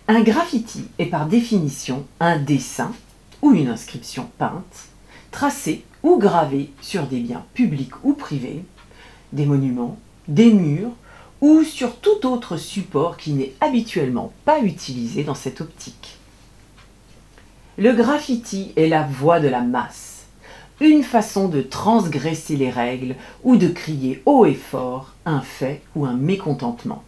Un graffiti est par définition un dessin ou une inscription peinte, tracée ou gravée sur des biens publics ou privés, des monuments, des murs ou sur tout autre support qui n'est habituellement pas utilisé dans cette optique. Le graffiti est la voix de la masse, une façon de transgresser les règles ou de crier haut et fort un fait ou un mécontentement.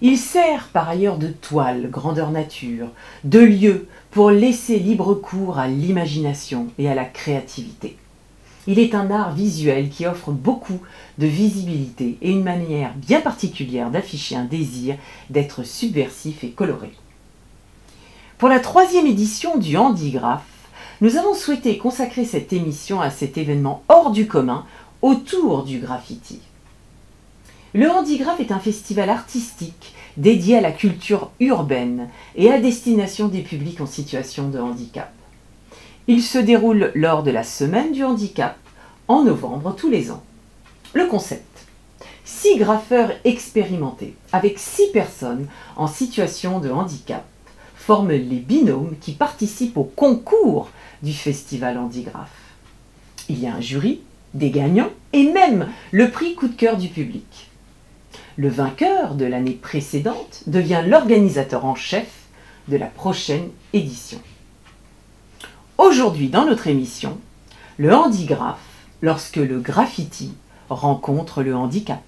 Il sert par ailleurs de toile grandeur nature, de lieu pour laisser libre cours à l'imagination et à la créativité. Il est un art visuel qui offre beaucoup de visibilité et une manière bien particulière d'afficher un désir d'être subversif et coloré. Pour la 3e édition du Handigraphe, nous avons souhaité consacrer cette émission à cet événement hors du commun autour du graffiti. Le Handigraphe est un festival artistique dédié à la culture urbaine et à destination des publics en situation de handicap. Il se déroule lors de la semaine du handicap, en novembre tous les ans. Le concept: 6 graffeurs expérimentés, avec 6 personnes en situation de handicap, forment les binômes qui participent au concours du festival Handigraphe. Il y a un jury, des gagnants et même le prix coup de cœur du public. Le vainqueur de l'année précédente devient l'organisateur en chef de la prochaine édition. Aujourd'hui, dans notre émission, le Handigraphe, lorsque le graffiti rencontre le handicap.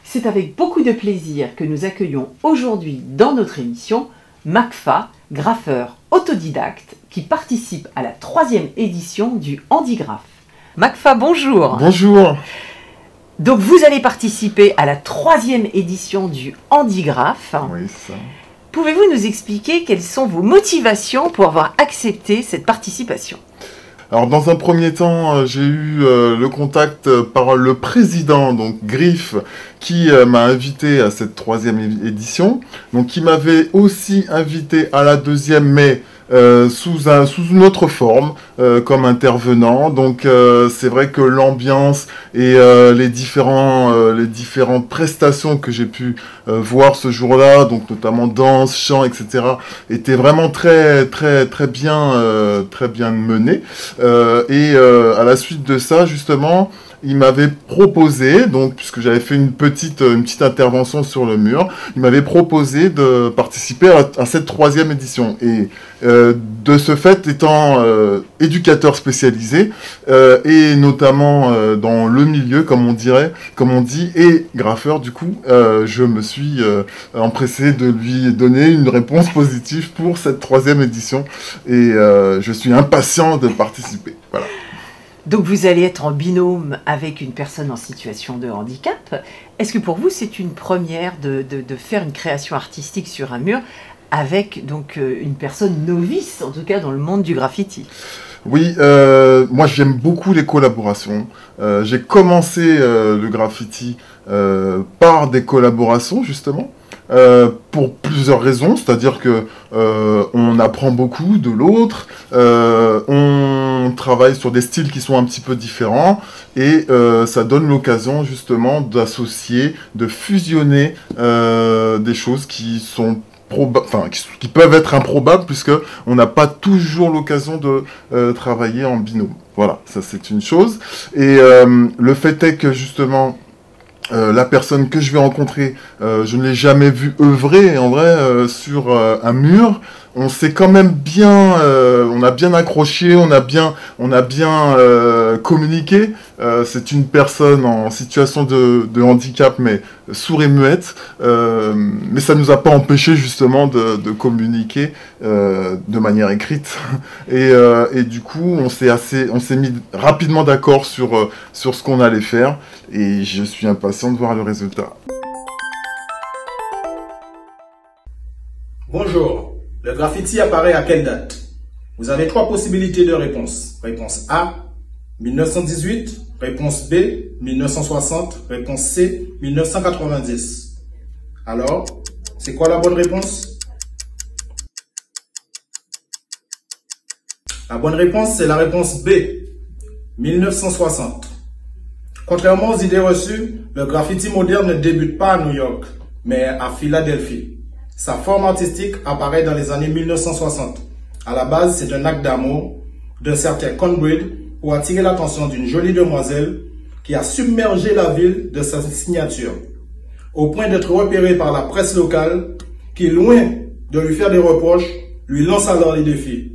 C'est avec beaucoup de plaisir que nous accueillons aujourd'hui dans notre émission Makfa, graffeur autodidacte qui participe à la 3e édition du Handigraphe. Makfa, bonjour. Bonjour. Donc vous allez participer à la 3e édition du Handigraphe. Oui, c'est ça. Pouvez-vous nous expliquer quelles sont vos motivations pour avoir accepté cette participation? Alors dans un premier temps, j'ai eu le contact par le président, donc Griff, qui m'a invité à cette 3e édition. Donc il m'avait aussi invité à la 2e, mais sous une autre forme, comme intervenant. Donc c'est vrai que l'ambiance et les différentes prestations que j'ai pu voir ce jour-là, donc notamment danse, chant, etc., étaient vraiment très bien menées. Et à la suite de ça, justement, il m'avait proposé, donc puisque j'avais fait une petite intervention sur le mur, il m'avait proposé de participer à cette 3e édition. Et de ce fait, étant éducateur spécialisé, et notamment dans le milieu, comme on dit, et graffeur, du coup, je me suis empressé de lui donner une réponse positive pour cette 3e édition. Et je suis impatient de participer. Voilà. Donc vous allez être en binôme avec une personne en situation de handicap. Est-ce que pour vous c'est une première de faire une création artistique sur un mur avec donc une personne novice, en tout cas dans le monde du graffiti? Oui, moi j'aime beaucoup les collaborations. J'ai commencé le graffiti par des collaborations justement. Pour plusieurs raisons, c'est-à-dire que on apprend beaucoup de l'autre, on travaille sur des styles qui sont un petit peu différents, et ça donne l'occasion justement d'associer, de fusionner des choses qui sont qui peuvent être improbables, puisque on n'a pas toujours l'occasion de travailler en binôme. Voilà, ça c'est une chose. Et le fait est que justement la personne que je vais rencontrer, je ne l'ai jamais vue œuvrer en vrai sur un mur. On s'est quand même bien, on a bien accroché, on a bien communiqué. C'est une personne en situation de handicap, mais sourde et muette. Mais ça ne nous a pas empêché justement de communiquer de manière écrite. Et du coup, on s'est mis rapidement d'accord sur ce qu'on allait faire. Et je suis impatient de voir le résultat. Bonjour. Le graffiti apparaît à quelle date? Vous avez 3 possibilités de réponse. Réponse A, 1918. Réponse B, 1960. Réponse C, 1990. Alors, c'est quoi la bonne réponse? La bonne réponse, c'est la réponse B, 1960. Contrairement aux idées reçues, le graffiti moderne ne débute pas à New York. mais à Philadelphie. Sa forme artistique apparaît dans les années 1960. À la base, c'est un acte d'amour d'un certain Conbrid pour attirer l'attention d'une jolie demoiselle qui a submergé la ville de sa signature, au point d'être repéré par la presse locale qui, loin de lui faire des reproches, lui lance alors les défis.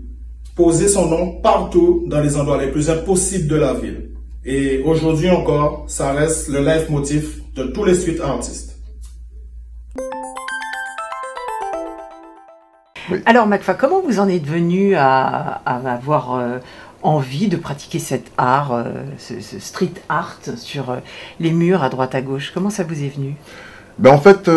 Poser son nom partout dans les endroits les plus impossibles de la ville. Et aujourd'hui encore, ça reste le leitmotiv de tous les street artistes. Oui. Alors Macfa, comment vous en êtes venu à avoir envie de pratiquer cet art, ce street art sur les murs à droite à gauche? Comment ça vous est venu? Ben en fait,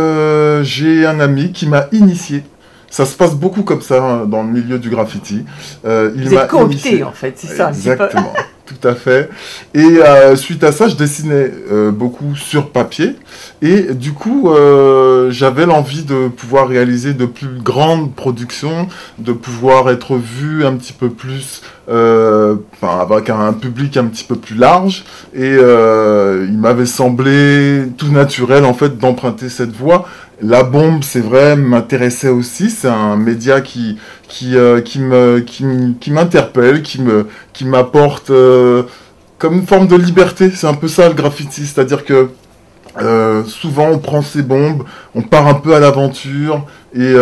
j'ai un ami qui m'a initié. Ça se passe beaucoup comme ça hein, dans le milieu du graffiti. Vous êtes coopté en fait, c'est ça. Exactement, tout à fait. Et suite à ça, je dessinais beaucoup sur papier. Et du coup, j'avais l'envie de pouvoir réaliser de plus grandes productions, de pouvoir être vu un petit peu plus, avec un public un petit peu plus large. Et il m'avait semblé tout naturel en fait d'emprunter cette voie. La bombe, c'est vrai, m'intéressait aussi. C'est un média qui m'interpelle, qui m'apporte comme une forme de liberté. C'est un peu ça le graffiti, c'est-à-dire que souvent on prend ses bombes, on part un peu à l'aventure et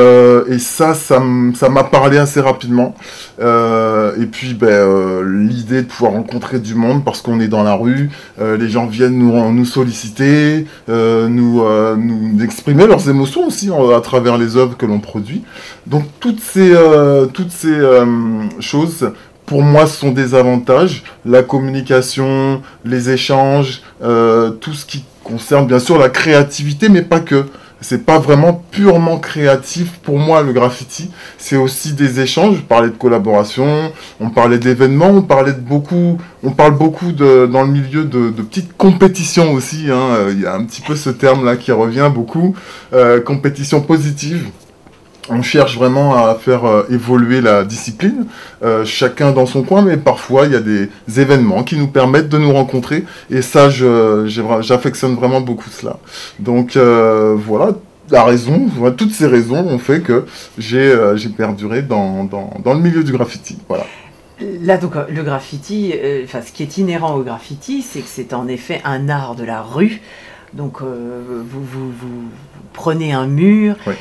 ça m'a parlé assez rapidement. Et puis l'idée de pouvoir rencontrer du monde parce qu'on est dans la rue, les gens viennent nous solliciter, nous exprimer leurs émotions aussi à travers les œuvres que l'on produit. Donc toutes ces choses pour moi, ce sont des avantages, la communication, les échanges, tout ce qui concerne bien sûr la créativité, mais pas que. C'est pas vraiment purement créatif pour moi le graffiti, c'est aussi des échanges. Je parlais de collaboration, on parlait d'événements, on parle beaucoup dans le milieu de petites compétitions aussi, hein. Il y a un petit peu ce terme-là qui revient beaucoup, compétition positive. On cherche vraiment à faire évoluer la discipline, chacun dans son coin, mais parfois il y a des événements qui nous permettent de nous rencontrer, et ça, j'affectionne vraiment beaucoup cela. Donc voilà, toutes ces raisons ont fait que j'ai perduré dans le milieu du graffiti. Voilà. Là, donc, le graffiti, ce qui est inhérent au graffiti, c'est que c'est en effet un art de la rue. Donc, vous prenez un mur. Oui.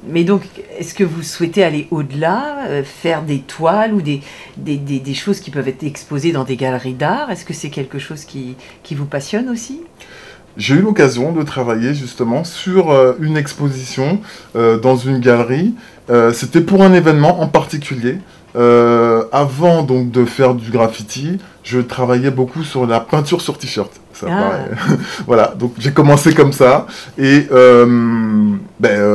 Mais donc, est-ce que vous souhaitez aller au-delà, faire des toiles ou des choses qui peuvent être exposées dans des galeries d'art? Est-ce que c'est quelque chose qui vous passionne aussi? J'ai eu l'occasion de travailler justement sur une exposition dans une galerie. C'était pour un événement en particulier. Avant donc de faire du graffiti, je travaillais beaucoup sur la peinture sur t-shirt. Voilà, donc j'ai commencé comme ça et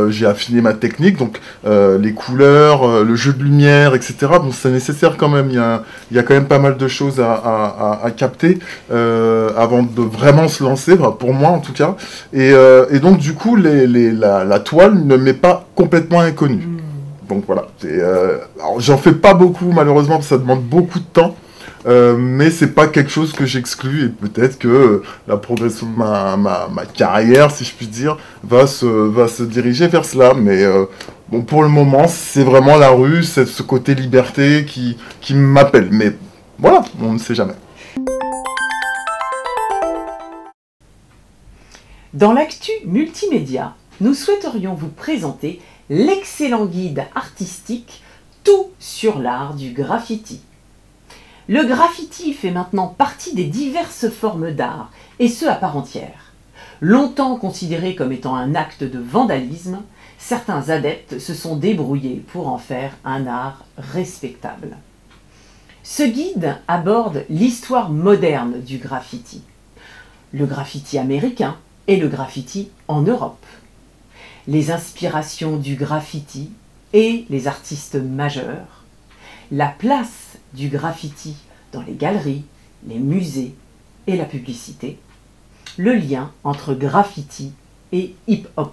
j'ai affiné ma technique, donc les couleurs, le jeu de lumière, etc. Bon, c'est nécessaire quand même, il y a quand même pas mal de choses à capter avant de vraiment se lancer, pour moi en tout cas. Et donc du coup, la toile ne m'est pas complètement inconnue. Donc voilà, j'en fais pas beaucoup malheureusement parce que ça demande beaucoup de temps. Mais c'est pas quelque chose que j'exclus, et peut-être que la progression de ma carrière, si je puis dire, va se diriger vers cela. Mais bon, pour le moment, c'est vraiment la rue, c'est ce côté liberté qui m'appelle. Mais voilà, on ne sait jamais. Dans l'actu multimédia, nous souhaiterions vous présenter l'excellent guide artistique Tout sur l'art du graffiti. Le graffiti fait maintenant partie des diverses formes d'art, et ce à part entière. Longtemps considéré comme étant un acte de vandalisme, certains adeptes se sont débrouillés pour en faire un art respectable. Ce guide aborde l'histoire moderne du graffiti, le graffiti américain et le graffiti en Europe, les inspirations du graffiti et les artistes majeurs, la place du graffiti dans les galeries, les musées et la publicité, le lien entre graffiti et hip-hop.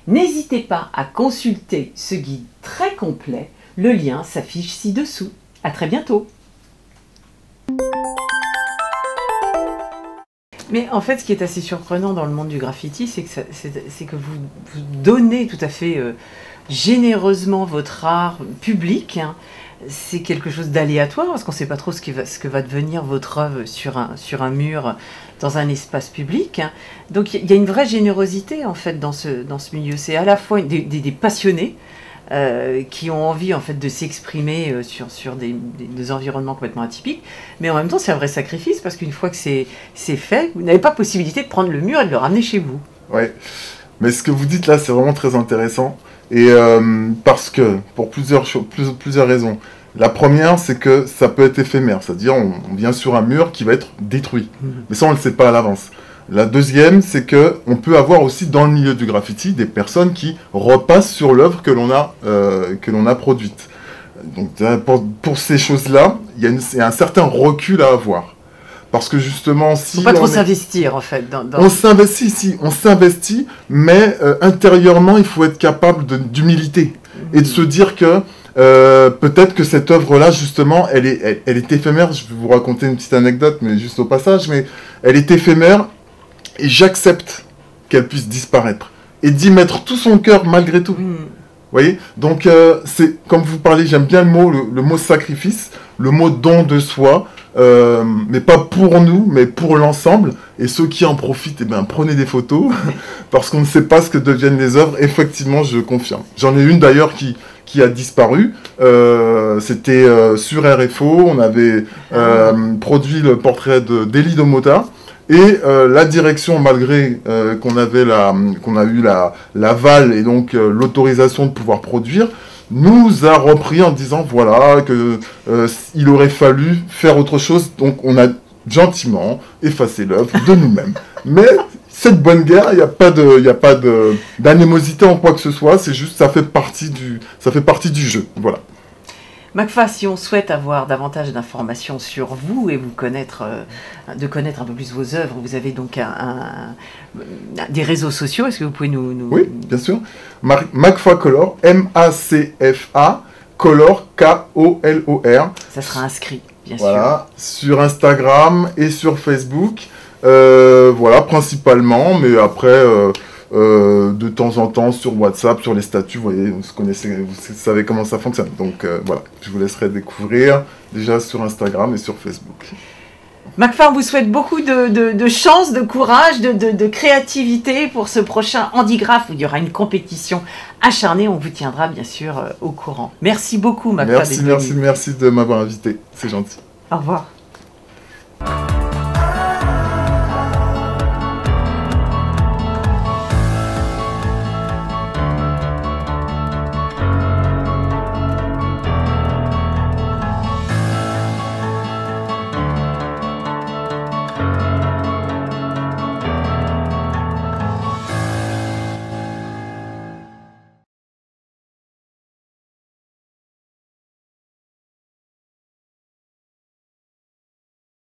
N'hésitez pas à consulter ce guide très complet, le lien s'affiche ci-dessous. À très bientôt. Mais en fait, ce qui est assez surprenant dans le monde du graffiti, c'est que vous donnez tout à fait généreusement votre art public. Hein. C'est quelque chose d'aléatoire, parce qu'on ne sait pas trop ce que va devenir votre œuvre sur un mur, dans un espace public. Hein. Donc il y a une vraie générosité, en fait, dans ce milieu. C'est à la fois des passionnés, qui ont envie en fait de s'exprimer sur des environnements complètement atypiques, mais en même temps c'est un vrai sacrifice parce qu'une fois que c'est fait, vous n'avez pas possibilité de prendre le mur et de le ramener chez vous. Ouais, mais ce que vous dites là c'est vraiment très intéressant et parce que pour plusieurs raisons. La première c'est que ça peut être éphémère, c'est-à-dire on vient sur un mur qui va être détruit, mais ça on ne le sait pas à l'avance. La deuxième, c'est que on peut avoir aussi dans le milieu du graffiti des personnes qui repassent sur l'œuvre que l'on a produite. Donc pour ces choses-là, il y a un certain recul à avoir. Parce que justement, si faut pas trop s'investir en fait. On s'investit, mais intérieurement, il faut être capable d'humilité et de se dire que peut-être que cette œuvre-là, justement, elle est éphémère. Je vais vous raconter une petite anecdote, mais juste au passage, mais elle est éphémère. Et j'accepte qu'elle puisse disparaître. Et d'y mettre tout son cœur malgré tout. Vous voyez? Donc, c'est comme vous parlez, j'aime bien le mot sacrifice, le mot don de soi, mais pas pour nous, mais pour l'ensemble. Et ceux qui en profitent, eh ben, prenez des photos, parce qu'on ne sait pas ce que deviennent les œuvres. Effectivement, je confirme. J'en ai une d'ailleurs qui a disparu. C'était sur RFO. On avait produit le portrait d'Elie Domota. Et la direction, malgré qu'on a eu l'aval et donc l'autorisation de pouvoir produire, nous a repris en disant voilà que il aurait fallu faire autre chose. Donc on a gentiment effacé l'œuvre de nous-mêmes. Mais cette bonne guerre, il n'y a pas d'animosité en quoi que ce soit. C'est juste ça fait partie du jeu. Voilà. Macfa, si on souhaite avoir davantage d'informations sur vous et de connaître un peu plus vos œuvres, vous avez donc des réseaux sociaux. Est-ce que vous pouvez nous... Oui, bien sûr. Macfa Color, M-A-C-F-A, Color, K-O-L-O-R. Ça sera inscrit, bien sûr. Voilà, sur Instagram et sur Facebook. Voilà, principalement, mais après... de temps en temps sur WhatsApp, sur les statuts, vous voyez, vous savez comment ça fonctionne. Donc voilà, je vous laisserai découvrir déjà sur Instagram et sur Facebook. Macfa, on vous souhaite beaucoup de chance, de courage, de créativité pour ce prochain Handigraph où il y aura une compétition acharnée. On vous tiendra bien sûr au courant. Merci beaucoup, Macfa. Merci de m'avoir invité. C'est gentil. Au revoir.